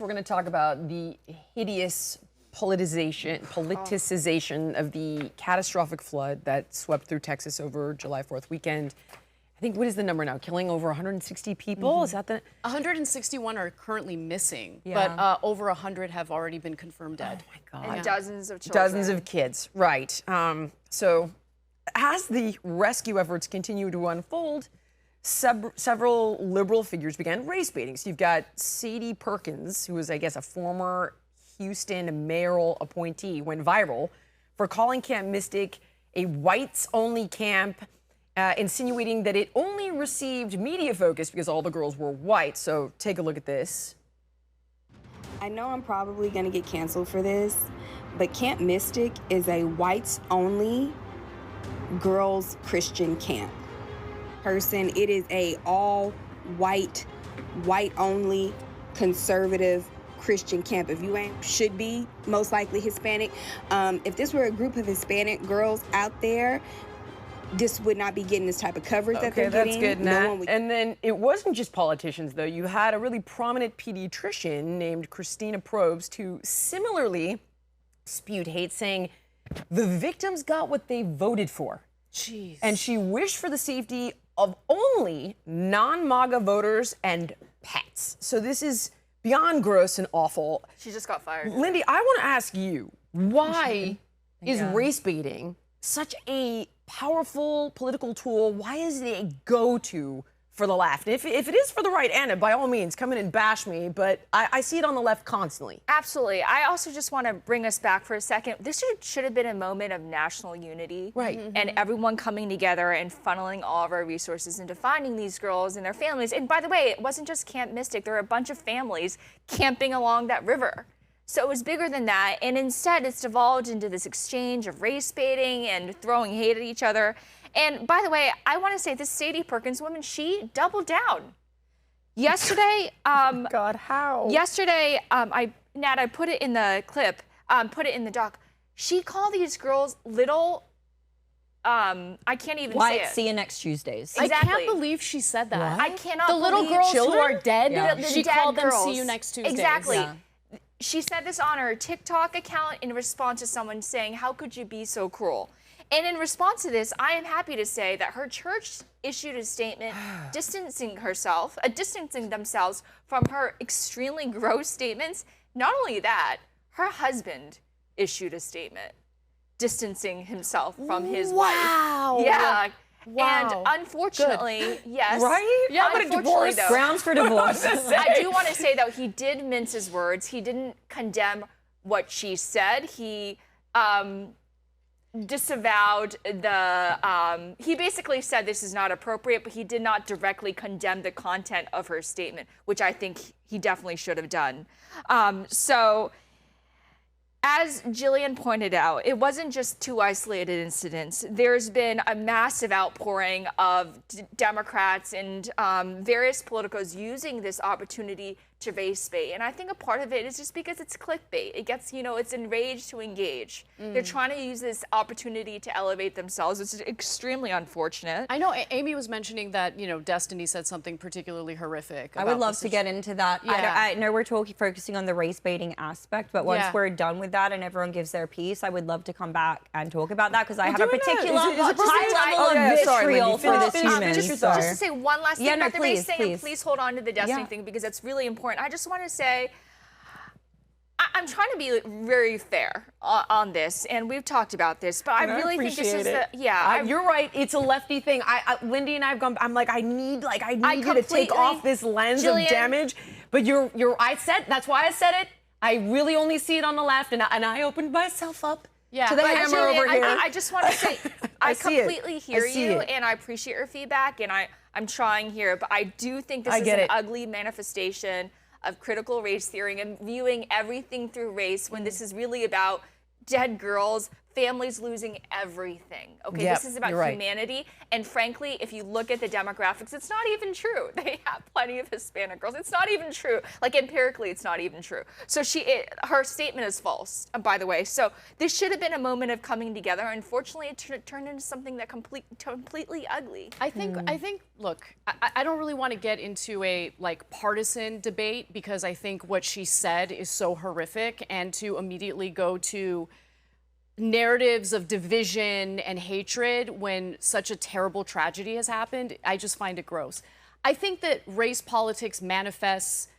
we're going to talk about the hideous politicization of the catastrophic flood that swept through Texas over July 4th weekend. I think, what is the number now? Killing over 160 people? Mm-hmm. Is that the... 161 are currently missing, but over 100 have already been confirmed dead. Oh, my God. And dozens of children. Dozens of kids, right. So as the rescue efforts continue to unfold, several liberal figures began race baiting. So you've got Sadie Perkins, who was, I guess, a former Houston mayoral appointee, went viral for calling Camp Mystic a whites-only camp, insinuating that it only received media focus because all the girls were white. So take a look at this. I know I'm probably going to get canceled for this, but Camp Mystic is a whites-only girls Christian camp. It is a all-white, white-only, conservative Christian camp. If you ain't, should be most likely Hispanic. If this were a group of Hispanic girls out there, this would not be getting this type of coverage that they're getting. Okay, that's good, Nat. And then it wasn't just politicians, though. You had a really prominent pediatrician named Christina Probst who similarly spewed hate, saying the victims got what they voted for. Jeez. And she wished for the safety of only non-MAGA voters and pets. So this is beyond gross and awful. She just got fired. Lindy, I want to ask you, why is race baiting such a powerful political tool? Why is it a go-to for the left? If it is for the right, Anna, by all means, come in and bash me, but I see it on the left constantly. Absolutely. I also just want to bring us back for a second. This should have been a moment of national unity. Right. And everyone coming together and funneling all of our resources into finding these girls and their families. And by the way, it wasn't just Camp Mystic. There were a bunch of families camping along that river. So it was bigger than that, and instead it's devolved into this exchange of race baiting and throwing hate at each other. And by the way, I want to say this Sadie Perkins woman, she doubled down. Yesterday, God, how? Yesterday, Nat, I put it in the clip, put it in the doc. She called these girls little, I can't even say it. See you next Tuesdays. Exactly. I can't believe she said that. I cannot The little believe girls children? who are dead, she dead called them girls. see you next Tuesday. Exactly. Yeah. She said this on her TikTok account in response to someone saying, how could you be so cruel? And in response to this, I am happy to say that her church issued a statement distancing themselves from her extremely gross statements. Not only that, her husband issued a statement distancing himself from his wife. Yeah. Wow. And unfortunately, yes. Right? Yeah, I'm gonna divorce. though, Grounds for divorce. I do want to say, though, he did mince his words. He didn't condemn what she said. He disavowed the, he basically said this is not appropriate, but he did not directly condemn the content of her statement, which I think he definitely should have done. So, as Jillian pointed out, it wasn't just two isolated incidents. There's been a massive outpouring of Democrats and various politicos using this opportunity to race bait. And I think a part of it is just because it's clickbait. It gets, it's enraged to engage. They're trying to use this opportunity to elevate themselves, which is extremely unfortunate. I know Amy was mentioning that, Destiny said something particularly horrific. I would love to get into that. Yeah. I know we're focusing on the race baiting aspect, but once we're done with that and everyone gives their piece, I would love to come back and talk about that because I have a particular high level of vitriol for this human. Just to say one last thing about the race thing, and please hold on to the Destiny thing because it's really important. I just want to say, I'm trying to be very fair on this, and we've talked about this, but I really think this is you're right. It's a lefty thing. Lindy and I have gone. I'm like, I need you to take off this lens of damage. But that's why I said it. I really only see it on the left, and I opened myself up to the hammer over here. I just want to say, I completely hear you, and I appreciate your feedback, and I'm trying here, but I do think this is an ugly manifestation of critical race theory and viewing everything through race when this is really about dead girls families losing everything. Okay, Yep, this is about you're right. humanity. And frankly, if you look at the demographics, it's not even true. They have plenty of Hispanic girls. It's not even true. Like empirically, it's not even true. So her statement is false, by the way. So this should have been a moment of coming together. Unfortunately, it turned into something that completely ugly. I think, look, I don't really want to get into a partisan debate because I think what she said is so horrific, and to immediately go to narratives of division and hatred when such a terrible tragedy has happened, I just find it gross. I think that race politics manifests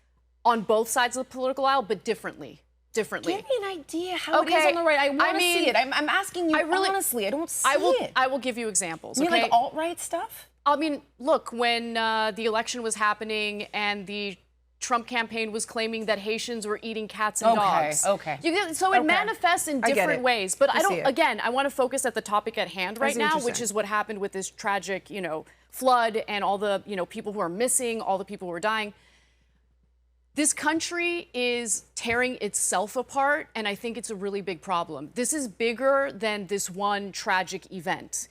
on both sides of the political aisle, but differently. Give me an idea how it is on the right. I want to see it. I'm asking you honestly. I don't see it. I will give you examples. You okay? mean like alt-right stuff? I mean, look, when the election was happening and the Trump campaign was claiming that Haitians were eating cats and dogs. Okay. So it manifests in different ways. But I want to focus at the topic at hand right now, which is what happened with this tragic, flood and all the, people who are missing, all the people who are dying. This country is tearing itself apart, and I think it's a really big problem. This is bigger than this one tragic event.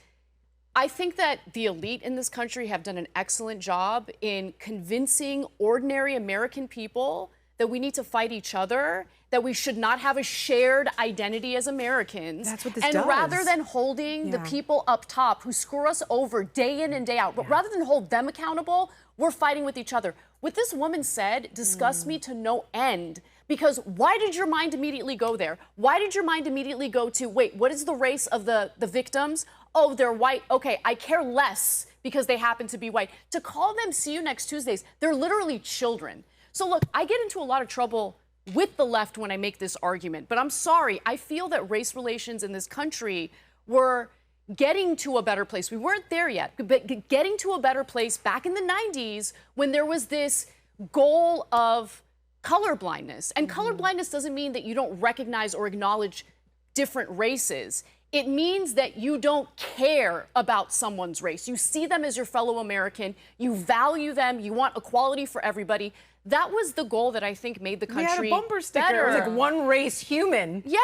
I think that the elite in this country have done an excellent job in convincing ordinary American people that we need to fight each other, that we should not have a shared identity as Americans. That's what this does. And rather than holding the people up top who screw us over day in and day out, but rather than hold them accountable, we're fighting with each other. What this woman said disgusts me to no end. Because why did your mind immediately go there? Why did your mind immediately go to, wait, what is the race of the victims? Oh, they're white. Okay, I care less because they happen to be white. To call them see you next Tuesdays, they're literally children. So look, I get into a lot of trouble with the left when I make this argument, but I'm sorry. I feel that race relations in this country were getting to a better place. We weren't there yet, but getting to a better place back in the 90s when there was this goal of colorblindness. And colorblindness doesn't mean that you don't recognize or acknowledge different races. It means that you don't care about someone's race. You see them as your fellow American. You value them. You want equality for everybody. That was the goal that I think made the country We had a bumper sticker. better. It was like one race human. Yeah,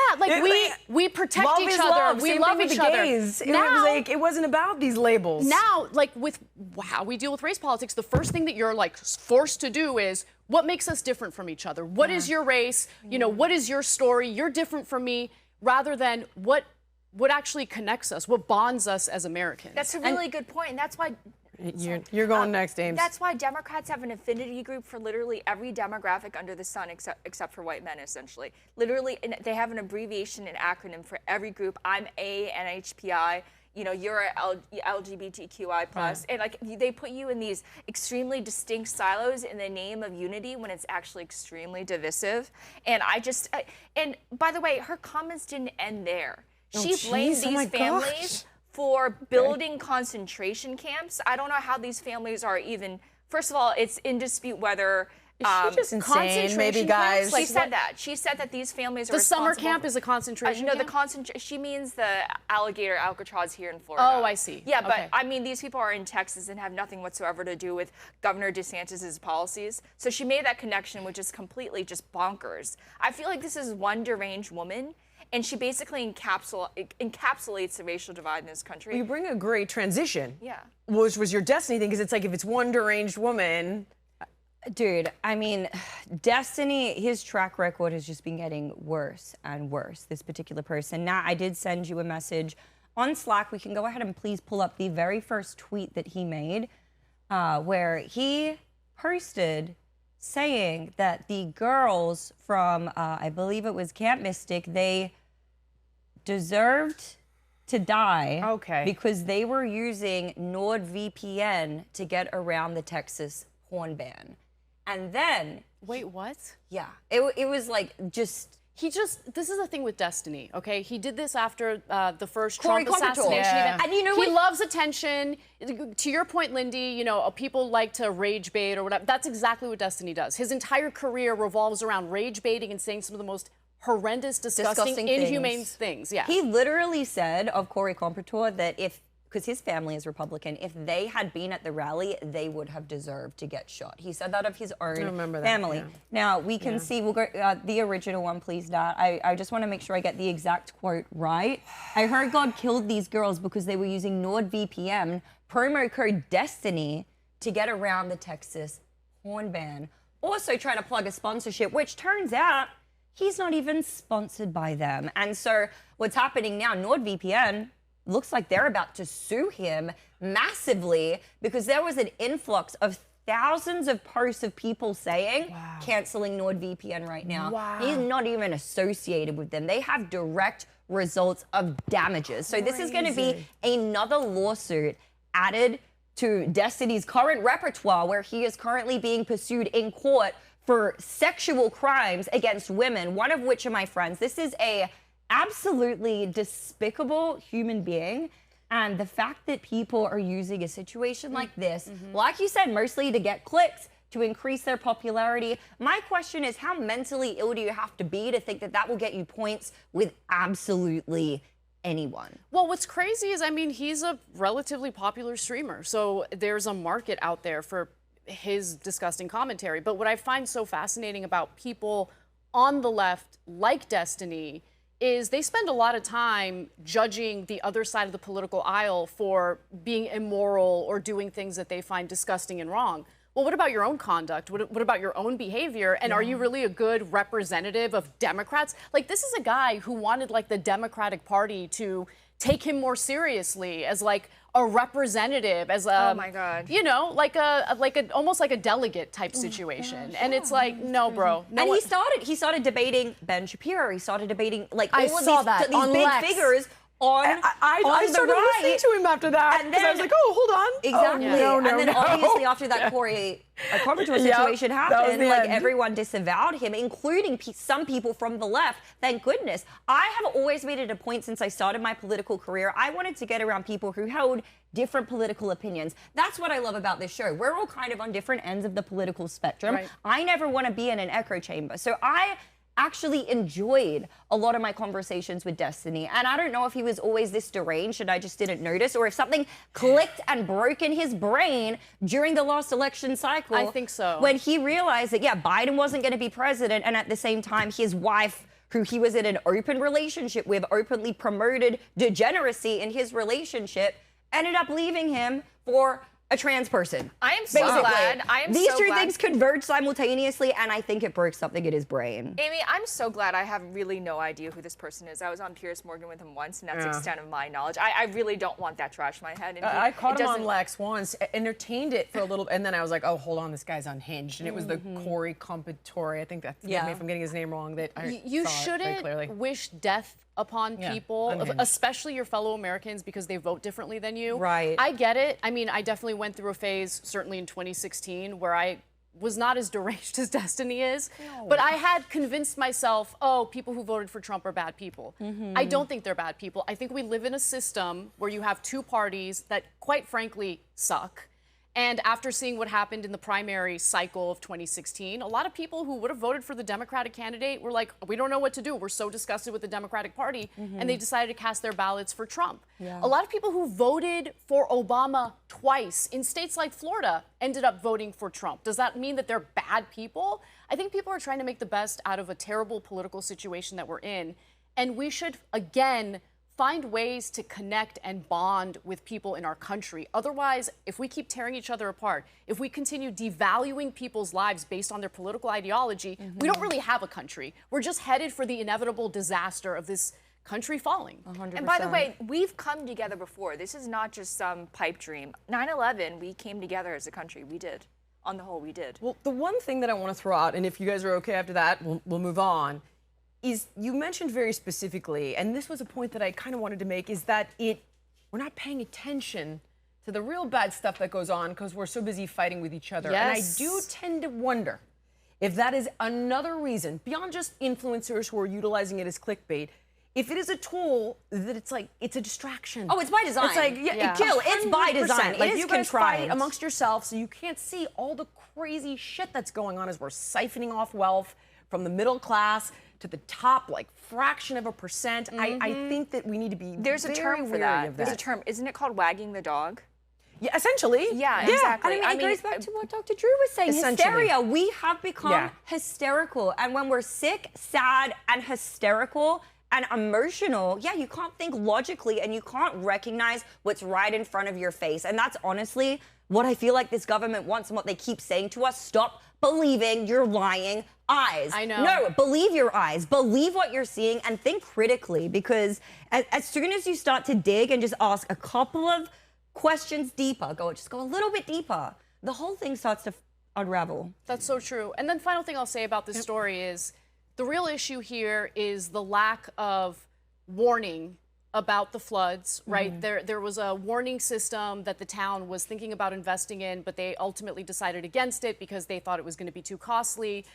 we protect love each is other. love. We Same love thing with each the other. gays. It Now, was like it wasn't about these labels. Now, with how we deal with race politics, the first thing that you're forced to do is what makes us different from each other. What is your race? What is your story? You're different from me, rather than what actually connects us, what bonds us as Americans. That's a really good point, and that's why. You're going next, Ames. That's why Democrats have an affinity group for literally every demographic under the sun except for white men, essentially. Literally, and they have an abbreviation and acronym for every group. I'm A, NHPI. You're a LGBTQI+. And they put you in these extremely distinct silos in the name of unity when it's actually extremely divisive. And and by the way, her comments didn't end there. She blamed these families for building concentration camps. I don't know how these families are even, first of all, it's in dispute whether Is she just insane? Maybe, guys. She said that. She said that these families are the summer camp is a concentration camp? No, she means the alligator Alcatraz here in Florida. Oh, I see. Yeah, but I mean, these people are in Texas and have nothing whatsoever to do with Governor DeSantis' policies. So she made that connection, which is completely just bonkers. I feel like this is one deranged woman, and she basically encapsulates the racial divide in this country. You bring a great transition. Yeah. Which was your Destiny thing, because it's like if it's one deranged woman. Dude, I mean, Destiny, his track record has just been getting worse and worse, this particular person. Now, I did send you a message on Slack. We can go ahead and please pull up the very first tweet that he made, where he posted saying that the girls from, I believe it was Camp Mystic, they deserved to die because they were using NordVPN to get around the Texas porn ban. And then... Wait, what? Yeah. It was like just... This is the thing with Destiny, okay? He did this after the first Corey Trump assassination event. And he loves attention. To your point, Lindy, people like to rage bait or whatever. That's exactly what Destiny does. His entire career revolves around rage baiting and saying some of the most horrendous, disgusting inhumane things. Yeah. He literally said of Corey Compouture that because his family is Republican, if they had been at the rally, they would have deserved to get shot. He said that of his own family. Yeah. Now, we can see, we'll go, the original one, please, Dad. I just want to make sure I get the exact quote right. I heard God killed these girls because they were using NordVPN, promo code DESTINY, to get around the Texas porn ban. Also trying to plug a sponsorship, which turns out he's not even sponsored by them. And so what's happening now, NordVPN looks like they're about to sue him massively because there was an influx of thousands of posts of people saying, canceling NordVPN right now. He's not even associated with them. They have direct results of damages. So this is going to be another lawsuit added to Destiny's current repertoire, where he is currently being pursued in court for sexual crimes against women, one of which are my friends. This is a absolutely despicable human being. And the fact that people are using a situation like this, like you said, mostly to get clicks, to increase their popularity. My question is, how mentally ill do you have to be to think that that will get you points with absolutely anyone? Well, what's crazy is, I mean, he's a relatively popular streamer, so there's a market out there for his disgusting commentary. But what I find so fascinating about people on the left, like Destiny, is they spend a lot of time judging the other side of the political aisle for being immoral or doing things that they find disgusting and wrong. Well, what about your own conduct? What about your own behavior? And are you really a good representative of Democrats? Like, this is a guy who wanted, like, the Democratic Party to take him more seriously as, like, a representative, as a, oh my God, you know, like a almost like a delegate type situation. And it's like, no, bro. No, and he started debating Ben Shapiro. He started debating, like, I all saw of that these on big Lex. figures I started listening to him after that, and because I was like, oh, hold on. Exactly. Oh, no, and then obviously after that Corey Coverture situation happened, like, everyone disavowed him, including some people from the left. Thank goodness. I have always made it a point since I started my political career. I wanted to get around people who held different political opinions. That's what I love about this show. We're all kind of on different ends of the political spectrum. Right. I never want to be in an echo chamber. So I actually enjoyed a lot of my conversations with Destiny. And I don't know if he was always this deranged and I just didn't notice, or if something clicked and broke in his brain during the last election cycle. I think so. When he realized that, yeah, Biden wasn't going to be president, and at the same time, his wife, who he was in an open relationship with, openly promoted degeneracy in his relationship, ended up leaving him for a trans person. I am so glad. These two things converge simultaneously, and I think it broke something in his brain. Amy, I'm so glad. I have really no idea who this person is. I was on Piers Morgan with him once, and that's the extent of my knowledge. I really don't want that trash in my head. And I caught him on Lex once, entertained it for a little, and then I was like, oh, hold on, this guy's unhinged. And it was the Corey Compatore, I think that's, forgive me if I'm getting his name wrong, that I You saw it very clearly. shouldn't wish death upon people, especially your fellow Americans, because they vote differently than you. Right. I get it. I mean, I definitely went through a phase, certainly in 2016, where I was not as deranged as Destiny is, but I had convinced myself, oh, people who voted for Trump are bad people. I don't think they're bad people. I think we live in a system where you have two parties that, quite frankly, suck. And after seeing what happened in the primary cycle of 2016, a lot of people who would have voted for the Democratic candidate were like, we don't know what to do. We're so disgusted with the Democratic Party. And they decided to cast their ballots for Trump. A lot of people who voted for Obama twice in states like Florida ended up voting for Trump. Does that mean that they're bad people? I think people are trying to make the best out of a terrible political situation that we're in. And we should, again, find ways to connect and bond with people in our country. Otherwise, if we keep tearing each other apart, if we continue devaluing people's lives based on their political ideology, we don't really have a country. We're just headed for the inevitable disaster of this country falling. 100%. And by the way, we've come together before. This is not just some pipe dream. 9/11, we came together as a country. We did. On the whole, we did. Well, the one thing that I want to throw out, and if you guys are okay after that, we'll move on, is you mentioned very specifically, and this was a point that I kind of wanted to make, is that we're not paying attention to the real bad stuff that goes on because we're so busy fighting with each other. And I do tend to wonder if that is another reason, beyond just influencers who are utilizing it as clickbait, if it is a tool that it's a distraction. Oh, it's by design. It's like, Jill, it's by design. Like, it is you guys contrived fight amongst yourselves, so you can't see all the crazy shit that's going on as we're siphoning off wealth from the middle class to the top, like, fraction of a percent. I think that we need to be There's a term for that. There's a term. Isn't it called wagging the dog? Yeah, essentially. Yeah, exactly. I mean, it goes back to what Dr. Drew was saying. Hysteria. We have become hysterical. And when we're sick, sad, and hysterical and emotional, you can't think logically and you can't recognize what's right in front of your face. And that's honestly what I feel like this government wants and what they keep saying to us. Stop believing your lying eyes. I know. No, believe your eyes. Believe what you're seeing and think critically, because as soon as you start to dig and just ask a couple of questions deeper, just go a little bit deeper, the whole thing starts to unravel. That's so true. And then final thing I'll say about this story is the real issue here is the lack of warning about the floods, right? There was a warning system that the town was thinking about investing in, but they ultimately decided against it because they thought it was going to be too costly.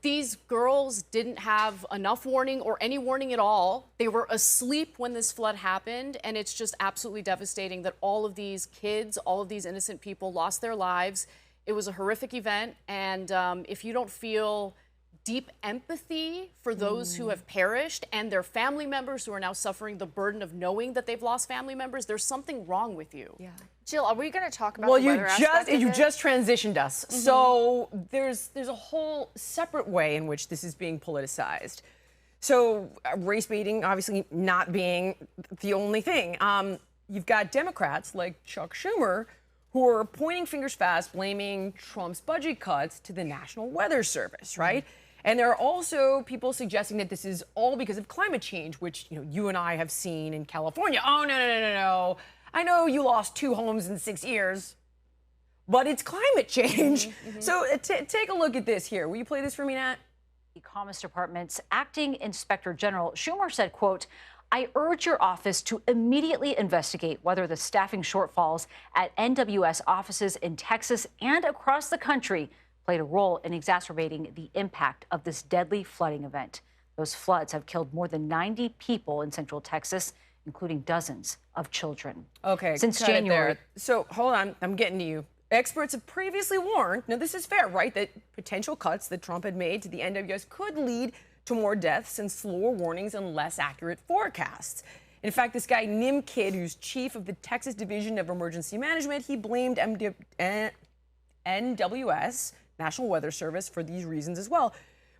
These girls didn't have enough warning or any warning at all. They were asleep when this flood happened, and it's just absolutely devastating that all of these kids, all of these innocent people lost their lives. It was a horrific event, and if you don't feel deep empathy for those who have perished and their family members who are now suffering the burden of knowing that they've lost family members, there's something wrong with you. Yeah. Jill, are we going to talk about well, the weather aspect of you it? just transitioned us. So there's a whole separate way in which this is being politicized. So race baiting obviously not being the only thing. You've got Democrats like Chuck Schumer who are pointing fingers fast, blaming Trump's budget cuts to the National Weather Service, right? And there are also people suggesting that this is all because of climate change, which you and I have seen in California. Oh, no. I know you lost 2 homes in 6 years, but it's climate change. So take a look at this here. Will you play this for me, Nat? The Commerce Department's acting inspector general, Schumer, said, quote, "I urge your office to immediately investigate whether the staffing shortfalls at NWS offices in Texas and across the country played a role in exacerbating the impact of this deadly flooding event. Those floods have killed more than 90 people in central Texas, including dozens of children." Okay, since cut it January. there. So hold on, I'm getting to you. Experts have previously warned, now this is fair, right, that potential cuts that Trump had made to the NWS could lead to more deaths and slower warnings and less accurate forecasts. In fact, this guy, Nim Kidd, who's chief of the Texas Division of Emergency Management, he blamed NWS, National Weather Service, for these reasons as well.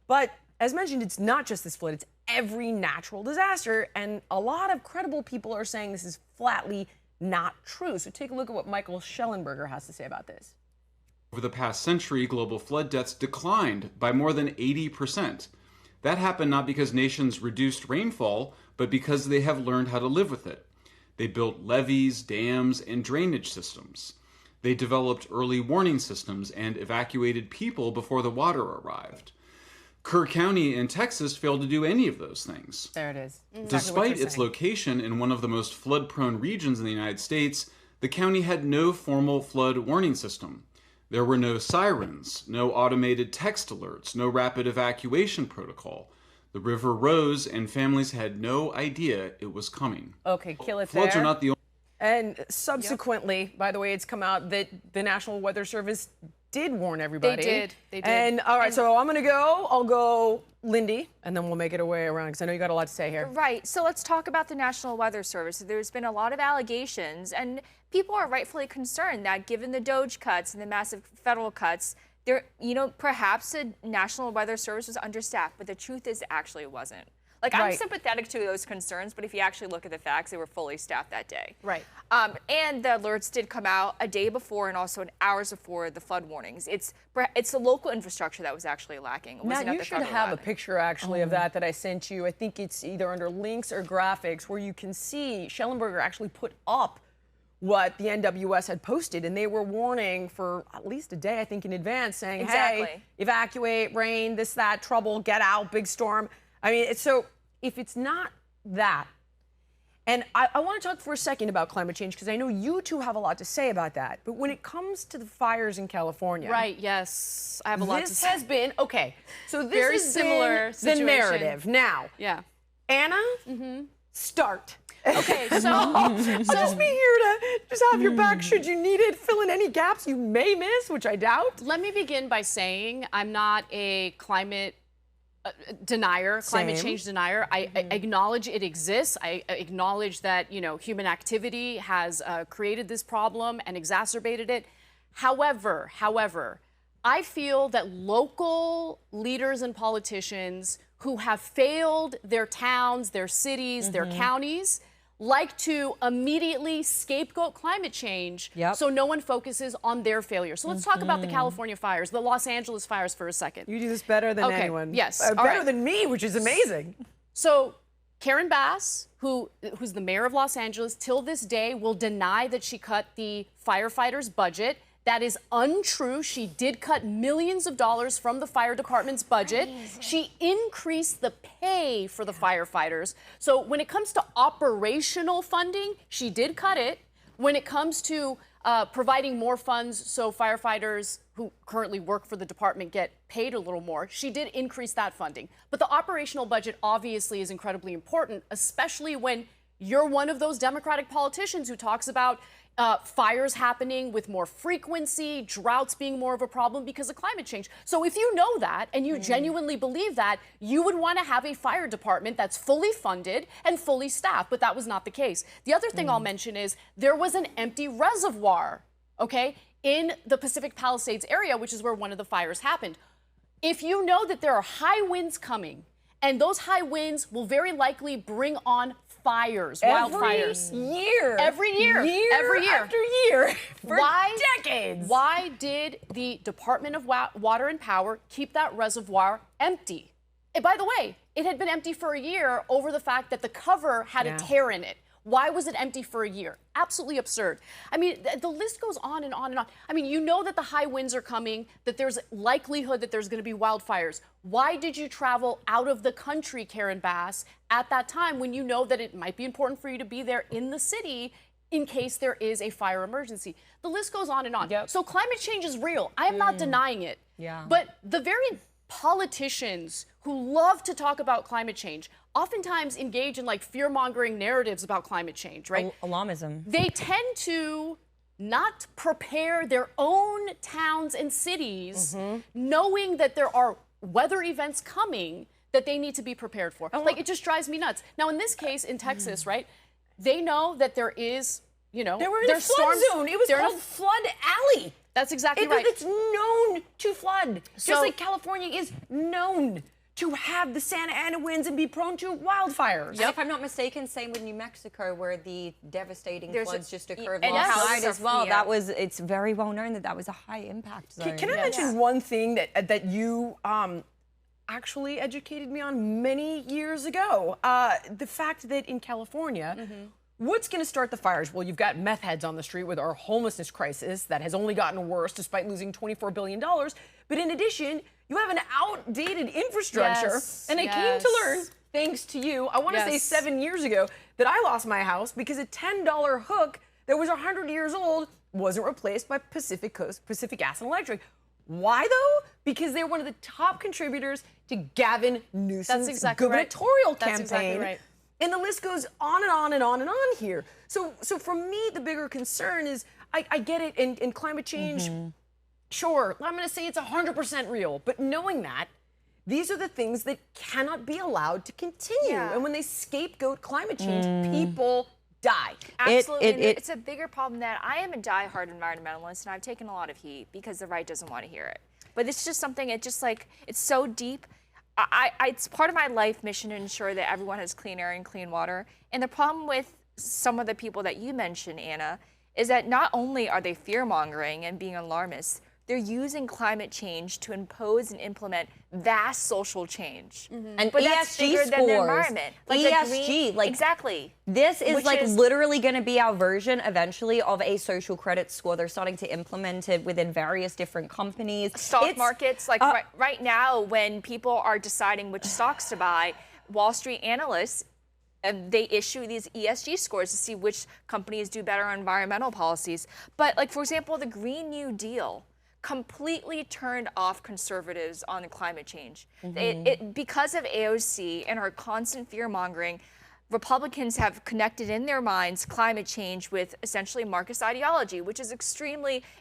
But as mentioned, it's not just this flood, it's every natural disaster. And a lot of credible people are saying this is flatly not true. So take a look at what Michael Schellenberger has to say about this. Over the past century, global flood deaths declined by more than 80%. That happened not because nations reduced rainfall, but because they have learned how to live with it. They built levees, dams, and drainage systems. They developed early warning systems and evacuated people before the water arrived. Kerr County in Texas failed to do any of those things. There it is. Despite its location in one of the most flood-prone regions in the United States, the county had no formal flood warning system. There were no sirens, no automated text alerts, no rapid evacuation protocol. The river rose and families had no idea it was coming. Okay, kill it Floods there. are not the only... And subsequently, by the way, it's come out that the National Weather Service did warn everybody. They did. And all right, so I'll go Lindy, and then we'll make it our way around because I know you got a lot to say here. Right, so let's talk about the National Weather Service. There's been a lot of allegations, and people are rightfully concerned that given the DOGE cuts and the massive federal cuts, perhaps the National Weather Service was understaffed, but the truth is actually it wasn't. Like, I'm sympathetic to those concerns, but if you actually look at the facts, they were fully staffed that day. Right. And the alerts did come out a day before and also hours before the flood warnings. It's the local infrastructure that was actually lacking. Now, you should have a picture, actually, of that I sent you. I think it's either under links or graphics where you can see Schellenberger actually put up what the NWS had posted, and they were warning for at least a day, I think, in advance, saying, hey, evacuate, rain, this, that, trouble, get out, big storm. I mean, so if it's not that, and I want to talk for a second about climate change because I know you two have a lot to say about that, but when it comes to the fires in California. Right, yes, I have a lot to say. This has been, okay, so this very is similar the situation. narrative. Now, yeah. Anna, start. Okay, so I'll just be here to just have your back should you need it, fill in any gaps you may miss, which I doubt. let me begin by saying I'm not a climate denier, climate change denier. I acknowledge it exists. I acknowledge that, you know, human activity has created this problem and exacerbated it. However, I feel that local leaders and politicians who have failed their towns, their cities, their counties, like to immediately scapegoat climate change so no one focuses on their failure. So let's talk about the California fires, the Los Angeles fires for a second. You do this better than anyone. Yes. Better than me, which is amazing. So Karen Bass, who's the mayor of Los Angeles, till this day will deny that she cut the firefighters' budget. That is untrue. She did cut millions of dollars from the fire department's budget. She increased the pay for the firefighters. So when it comes to operational funding, she did cut it. When it comes to providing more funds so firefighters who currently work for the department get paid a little more, she did increase that funding. But the operational budget obviously is incredibly important, especially when you're one of those Democratic politicians who talks about fires happening with more frequency, droughts being more of a problem because of climate change. So if you know that and you genuinely believe that, you would want to have a fire department that's fully funded and fully staffed, but that was not the case. The other thing I'll mention is there was an empty reservoir, okay, in the Pacific Palisades area, which is where one of the fires happened. If you know that there are high winds coming, and those high winds will very likely bring on fires, wildfires. Every year. Every year. After year. For decades. Why did the Department of Water and Power keep that reservoir empty? And by the way, it had been empty for a year over the fact that the cover had a tear in it. Why was it empty for a year? Absolutely absurd. I mean, the list goes on and on and on. I mean, you know that the high winds are coming, that there's likelihood that there's going to be wildfires. Why did you travel out of the country, Karen Bass, at that time when you know that it might be important for you to be there in the city in case there is a fire emergency? The list goes on and on. So climate change is real. I am not denying it. But the very politicians who love to talk about climate change oftentimes engage in like fear-mongering narratives about climate change, right? Alarmism. They tend to not prepare their own towns and cities knowing that there are weather events coming that they need to be prepared for. Like, it just drives me nuts. Now, in this case, in Texas, right, they know that there is, you know, they were in a flood zone. It was called Flood Alley. That's exactly right. It's known to flood. Just like California is known to have the Santa Ana winds and be prone to wildfires. If I'm not mistaken, same with New Mexico, where the devastating floods just occurred and last night as well. Yeah. It's very well known that was a high impact zone. Can I mention one thing that you actually educated me on many years ago? The fact that in California, what's going to start the fires? Well, you've got meth heads on the street with our homelessness crisis that has only gotten worse despite losing $24 billion. But in addition, you have an outdated infrastructure. And I came to learn, thanks to you, I want to say 7 years ago, that I lost my house because a $10 hook that was 100 years old wasn't replaced by Pacific Gas and Electric. Why, though? Because they're one of the top contributors to Gavin Newsom's gubernatorial campaign. That's exactly right. And the list goes on and on and on and on here. So for me, the bigger concern is, I get it, in climate change, sure, I'm going to say it's 100% real. But knowing that, these are the things that cannot be allowed to continue. And when they scapegoat climate change, people die. Absolutely. It's a bigger problem that I am a diehard environmentalist, and I've taken a lot of heat because the right doesn't want to hear it. But it's just something, it's so deep. It's part of my life mission to ensure that everyone has clean air and clean water. And the problem with some of the people that you mentioned, Anna, is that not only are they fear-mongering and being alarmists, they're using climate change to impose and implement vast social change. And but ESG that's bigger scores, than the environment. Like ESG, exactly. This is literally going to be our version eventually of a social credit score. They're starting to implement it within various different companies. Stock markets, like right now, when people are deciding which stocks to buy, Wall Street analysts, they issue these ESG scores to see which companies do better on environmental policies. But like, for example, the Green New Deal completely turned off conservatives on climate change. Because of AOC and her constant fear-mongering, Republicans have connected in their minds climate change with essentially Marxist ideology, which is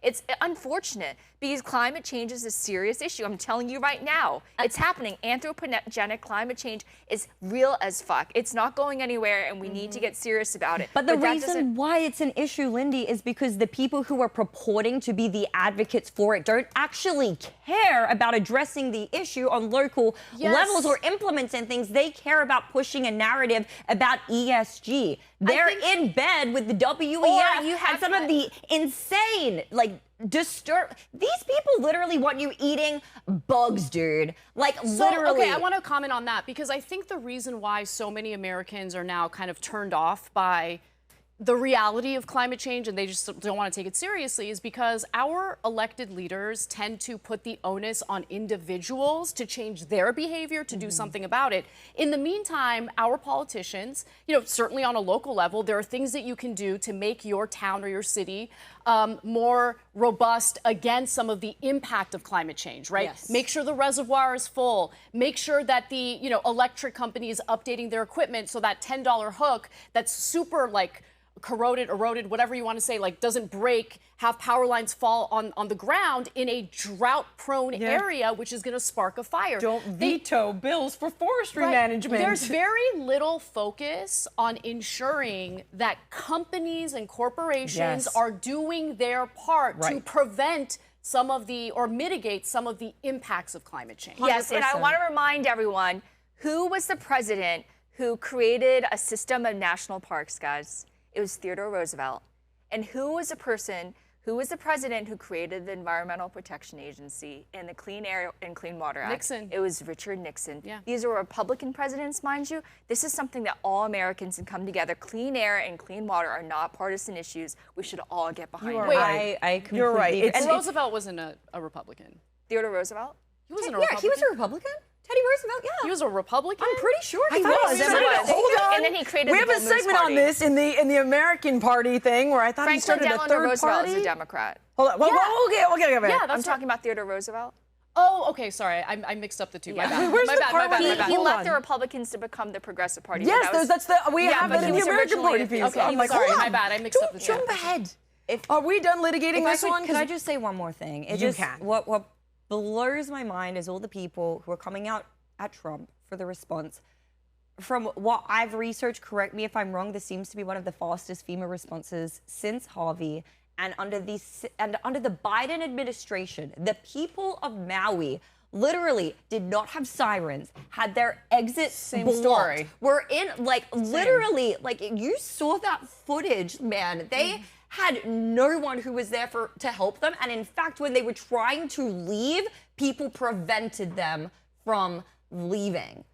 it's unfortunate because climate change is a serious issue. I'm telling you right now, it's happening. Anthropogenic climate change is real as fuck. It's not going anywhere, and we need to get serious about it. But the reason why it's an issue, Lindy, is because the people who are purporting to be the advocates for it don't actually care about addressing the issue on local levels or implementing things. They care about pushing a narrative about ESG. They're in bed with the WEF and some of the insane, these people literally want you eating bugs, dude. Literally. Okay, I want to comment on that because I think the reason why so many Americans are now kind of turned off by the reality of climate change and they just don't want to take it seriously is because our elected leaders tend to put the onus on individuals to change their behavior, to do something about it. In the meantime, our politicians, certainly on a local level, there are things that you can do to make your town or your city more robust against some of the impact of climate change, right? Yes. Make sure the reservoir is full. Make sure that the electric company is updating their equipment so that $10 hook that's super corroded, eroded, whatever you want to say, doesn't break, have power lines fall on the ground in a drought-prone area, which is going to spark a fire. Don't veto bills for forestry management. There's very little focus on ensuring that companies and corporations are doing their part to prevent some of or mitigate some of the impacts of climate change. Yes, and I want to remind everyone, who was the president who created a system of national parks, guys? It was Theodore Roosevelt. And who was the president who created the Environmental Protection Agency and the Clean Air and Clean Water Act? Nixon. It was Richard Nixon. Yeah. These are Republican presidents, mind you. This is something that all Americans can come together. Clean air and clean water are not partisan issues. We should all get behind it. I completely You're right. And Roosevelt wasn't a Republican. Theodore Roosevelt? He wasn't a Republican. Yeah, he was a Republican. Teddy Roosevelt, yeah. He was a Republican? I'm pretty sure he He was. was. Hold on. And then he created We the have a Bull Moose segment Party. on this in the American Party thing where I thought he Franklin started a Delano third Roosevelt party. is a Democrat. Hold on. We'll get over it. Yeah, I'm talking about Theodore Roosevelt. Oh, okay, sorry. I mixed up the two. My bad. Where's My the bad, part my bad, where my bad. He Hold left on. the Republicans to become the Progressive Party. Yes, That was- we have but that he in the was American originally- Party piece. Okay, I'm like, sorry, hold my on. bad. I mixed up the two. Jump ahead. Are we done litigating this one? Can I just say one more thing? You can. What blows my mind is all the people who are coming out at Trump for the response. From what I've researched, correct me if I'm wrong, this seems to be one of the fastest FEMA responses since Harvey. And under the Biden administration, the people of Maui literally did not have sirens, had their exits blocked. Story. We're in, literally, you saw that footage, man. They had no one who was there to help them. And in fact, when they were trying to leave, people prevented them from leaving.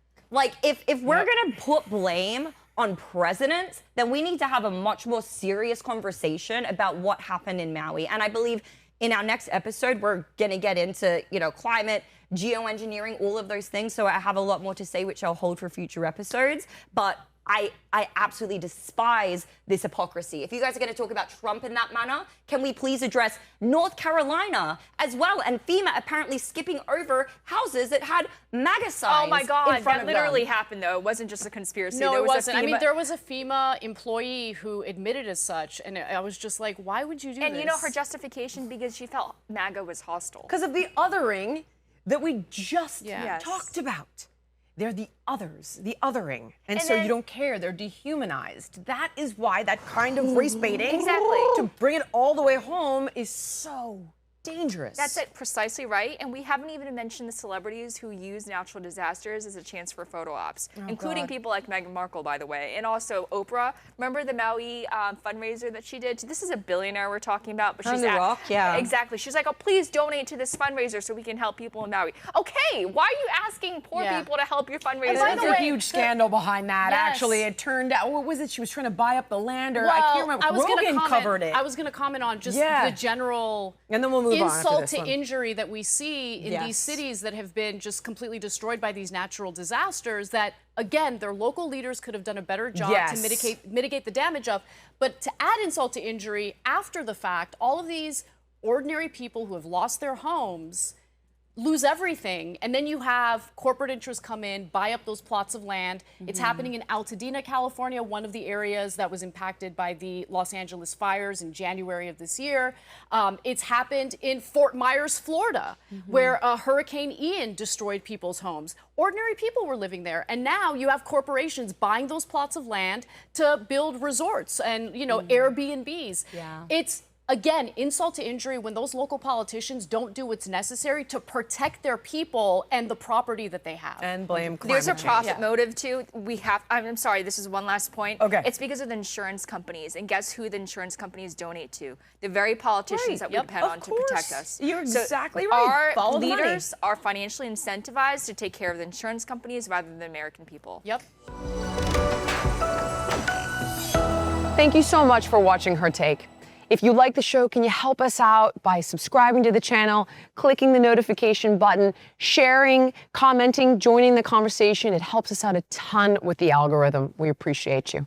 If we're gonna put blame on presidents, then we need to have a much more serious conversation about what happened in Maui. And I believe in our next episode, we're gonna get into, climate, geoengineering, all of those things. So I have a lot more to say, which I'll hold for future episodes. But I absolutely despise this hypocrisy. If you guys are going to talk about Trump in that manner, can we please address North Carolina as well? And FEMA apparently skipping over houses that had MAGA signs. Oh my God, in front that of literally them. happened though. It wasn't just a conspiracy. No, There it was a wasn't. I mean, FEMA there was a FEMA employee who admitted as such, and I was just like, why would you do And this? you know her justification, because she felt MAGA was hostile. Because of the othering that we just Yes. talked about. They're the others, the othering. And And so then- you don't care. They're dehumanized. That is why that kind of race baiting, Exactly. to bring it all the way home, is so dangerous. That's it, precisely right. And we haven't even mentioned the celebrities who use natural disasters as a chance for photo ops, including people like Meghan Markle, by the way, and also Oprah. Remember the Maui fundraiser that she did? This is a billionaire we're talking about, but On she's the Rock, yeah. Exactly. She's like, oh, please donate to this fundraiser so we can help people in Maui. Okay, why are you asking poor people to help your fundraiser? There was a huge scandal behind that, Yes. actually. It turned out, what was it? She was trying to buy up the land, or Well, I can't remember. Rogan covered it. I was going to comment on just Yeah. the general And then we'll move on after insult this to one. injury that we see in Yes. these cities that have been just completely destroyed by these natural disasters that, again, their local leaders could have done a better job Yes. to mitigate the damage of. But to add insult to injury after the fact, all of these ordinary people who have lost their homes lose everything. And then you have corporate interests come in, buy up those plots of land. It's happening in Altadena, California, one of the areas that was impacted by the Los Angeles fires in January of this year. It's happened in Fort Myers, Florida, where Hurricane Ian destroyed people's homes. Ordinary people were living there. And now you have corporations buying those plots of land to build resorts and, you know, Airbnbs. Yeah. It's, again, insult to injury when those local politicians don't do what's necessary to protect their people and the property that they have. And blame climate There's a change. profit motive too. I'm sorry, this is one last point. Okay. It's because of the insurance companies. And guess who the insurance companies donate to? The very politicians that we depend on to protect us. You're exactly right. Our Follow the money. leaders are financially incentivized to take care of the insurance companies rather than the American people. Yep. Thank you so much for watching Her Take. If you like the show, can you help us out by subscribing to the channel, clicking the notification button, sharing, commenting, joining the conversation? It helps us out a ton with the algorithm. We appreciate you.